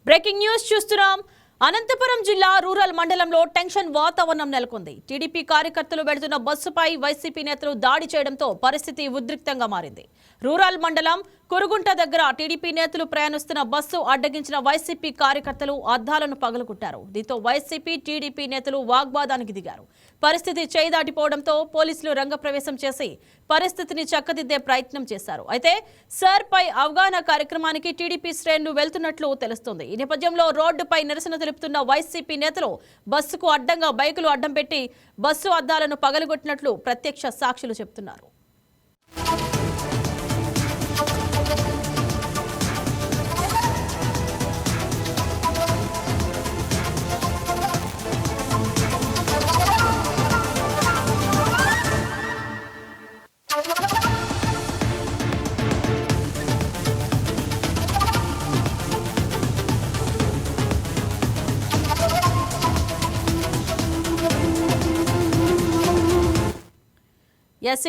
Breaking news చూస్తున్నాం. అనంతపురం జిల్లా rural మండలంలో టెన్షన్ వాతావరణం నెలకొంది. టీడీపీ కార్యకర్తలు వెళ్తున్న బస్సుపై వైసీపీ నేతలు దాడి చేయడంతో పరిస్థితి ఉద్రిక్తంగా మారింది. రూరల్ మండలం కురుగుంట దగ్గర టీడీపీ నేతలు ప్రయాణిస్తున్న బస్సు అడ్డగించిన వైసీపీ కార్యకర్తలు అద్దాలను పగలగొట్టారు. దీంతో వైసీపీ టీడీపీ నేతలు వాగ్వాదానికి దిగారు. పరిస్థితి చేయి దాటిపోవడంతో పోలీసులు రంగప్రవేశం చేసి పరిస్థితిని చక్కదిద్దే ప్రయత్నం చేశారు. అయితే సర్ పై అవగాహన కార్యక్రమానికి టీడీపీ శ్రేణులు వెళ్తున్నట్లు తెలుస్తోంది. ఈ నేపథ్యంలో రోడ్డుపై నిరసన తెలుపుతున్న వైసీపీ నేతలు బస్సుకు అడ్డంగా బైకులు అడ్డం పెట్టి బస్సు అద్దాలను పగలగొట్టినట్లు ప్రత్యక్ష సాక్షులు చెబుతున్నారు.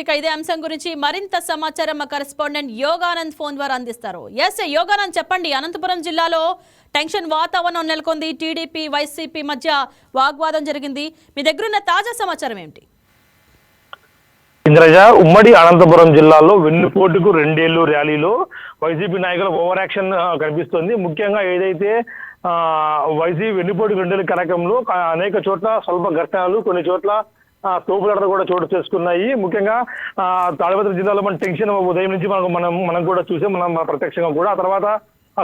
ఇక ఇదే అంశం గురించి మరింత సమాచారం మా కరెస్పాండెంట్ యోగానంద్ ఫోన్ ద్వారా అందిస్తారు. యోగానంద్, చెప్పండి. అనంతపురం జిల్లాలో టెన్షన్ వాతావరణం నెలకొంది. టీడీపీ వైసీపీ మధ్య వాగ్వాదం జరిగింది. మీ దగ్గరున్న తాజా సమాచారం ఏమిటి? ఇంద్రజ, ఉమ్మడి అనంతపురం జిల్లాలో వెన్నుపోటుకు 2 ఏళ్లు ర్యాలీలో వైసీపీ నాయకుల ఓవర్ యాక్షన్ కనిపిస్తోంది. ముఖ్యంగా ఏదైతే వైసీపీ వెన్నుపోటుకు 2 ఏళ్ల కార్యక్రమంలో అనేక చోట్ల స్వల్ప ఘటనలు, కొన్ని చోట్ల తోపులాటలు కూడా చోటు చేసుకున్నాయి. ముఖ్యంగా తాడిపత్రి జిల్లాలో మన టెన్షన్ ఉదయం నుంచి మనం కూడా చూసాం, మనం ప్రత్యక్షంగా కూడా. ఆ తర్వాత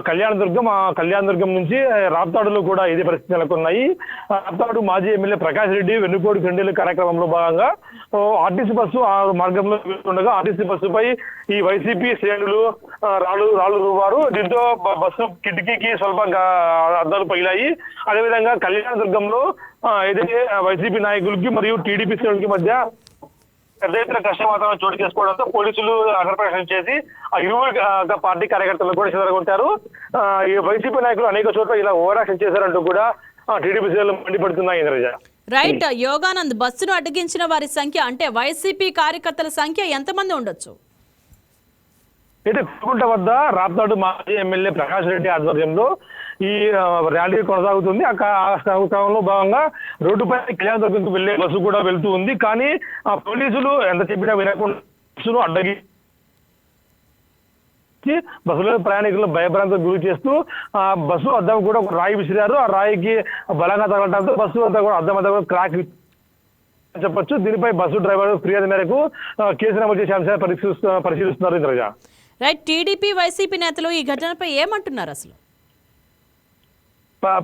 కళ్యాణదుర్గం నుంచి రాప్తాడులో కూడా ఇదే పరిస్థితి నెలకొన్నాయి. రాప్తాడు మాజీ ఎమ్మెల్యే ప్రకాష్ రెడ్డి వెన్నుపోటు 2 ఏళ్ల కార్యక్రమంలో భాగంగా ఆర్టీసీ బస్సు ఆ మార్గంలో వెళ్తుండగా ఆర్టీసీ బస్సుపై ఈ వైసీపీ శ్రేణులు రాళ్ళు రువ్వారు. దీంతో బస్సు కిటికీకి స్వల్ప అద్దాలు పగిలాయి. అదేవిధంగా కళ్యాణదుర్గంలో ఏదైతే వైసీపీ నాయకులకి మరియు టీడీపీ శ్రేణులకి మధ్య పెద్ద ఎత్తున కష్టం వాతావరణం చోటు చేసుకోవడంతో పోలీసులు అగ్రప్రవేశం చేసి ఆ ఇరువురు పార్టీ కార్యకర్తలు కూడా చెదరగొట్టారు. ఈ వైసీపీ నాయకులు అనేక చోట్ల ఇలా ఓవర్ యాక్షన్ చేశారంటూ కూడా టీడీపీ శ్రేణులు మండిపడుతున్నాయి. ఇంద్రజ, రైట్. యోగానంద్, బస్సును అడ్డగించిన వారి సంఖ్య, అంటే వైసీపీ కార్యకర్తల సంఖ్య ఎంతమంది ఉండొచ్చు? అయితే కురుగుంట వద్ద రాప్తాడు మాజీ ఎమ్మెల్యే ప్రకాష్ రెడ్డి ఆధ్వర్యంలో ఈ ర్యాలీ కొనసాగుతుంది. ఆ క్రమంలో భాగంగా రోడ్డుపై కళ్యాణదుర్గంకు వెళ్లే బస్సు కూడా వెళ్తూ ఉంది. కానీ ఆ పోలీసులు ఎంత చెప్పినా వినకుండా బస్సును అడ్డగి బస్సులో ప్రయాణికులను భయభ్రాంతికి గురి చేస్తూ ఆ బస్సు అద్దం కూడా ఒక రాయి విసిరారు. ఆ రాయికి బలంగా తగలడంతో బస్సు అంతా కూడా అద్దం కూడా క్రాక్ చెప్పొచ్చు. దీనిపై బస్సు డ్రైవర్ ఫిర్యాదు మేరకు కేసు నమోదు చేసే అంశాన్ని పరిశీలిస్తున్నారు. ఇంద్రజ, రైట్. టీడీపీ వైసీపీ నేతలు ఈ ఘటనపై ఏమంటున్నారు? అసలు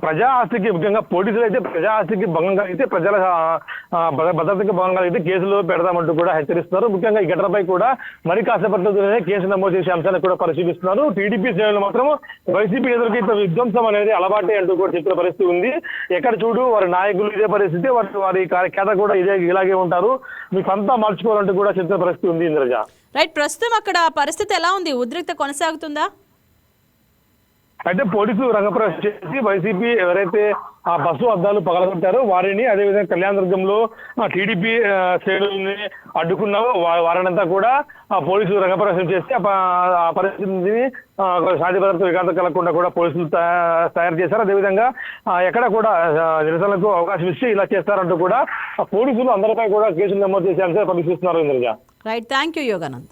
ప్రజా ఆస్తికి, ముఖ్యంగా పోలీసులు అయితే ప్రజా ఆస్తికి భంగం కలిగితే, ప్రజల భద్రతకి భంగం కలిగితే కేసులు పెడదామంటూ కూడా హెచ్చరిస్తున్నారు. ముఖ్యంగా ఈ ఘటనపై కూడా మరి కాసేపట్లోనే కేసు నమోదు చేసే అంశాన్ని కూడా పరిశీలిస్తున్నారు. టీడీపీ శ్రేణులు మాత్రం వైసీపీ నేతలకి విధ్వంసం అనేది అలవాటే అంటూ కూడా చెప్పిన పరిస్థితి ఉంది. ఎక్కడ చూడు వారి నాయకులు ఇదే పరిస్థితి, వారి కేత కూడా ఇలాగే ఉంటారు, మీకు అంతా మార్చుకోవాలంటూ కూడా చెప్పిన పరిస్థితి ఉంది. ఇంద్రజ, రైట్. ప్రస్తుతం అక్కడ పరిస్థితి ఎలా ఉంది? ఉద్రిక్త కొనసాగుతుందా? అయితే పోలీసులు రంగప్రవేశం చేసి వైసీపీ ఎవరైతే ఆ బస్సు అద్దాలు పగలగొట్టారో వారిని, అదేవిధంగా కళ్యాణదుర్గంలో టీడీపీ శ్రేణుల్ని అడ్డుకున్నారో వారినంతా కూడా పోలీసులు రంగప్రవేశం చేసి ఆ పరిస్థితిని శాంతి భద్రత విఘాతం కలగకుండా కూడా పోలీసులు తయారు చేశారు. అదేవిధంగా ఎక్కడ కూడా నిరసనలకు అవకాశం ఇచ్చి ఇలా చేస్తారంటూ కూడా పోలీసులు అందరిపై కూడా కేసులు నమోదు చేసే అంశాలు పరిశీలిస్తున్నారు. Indraja, right. Thank you Yoganand.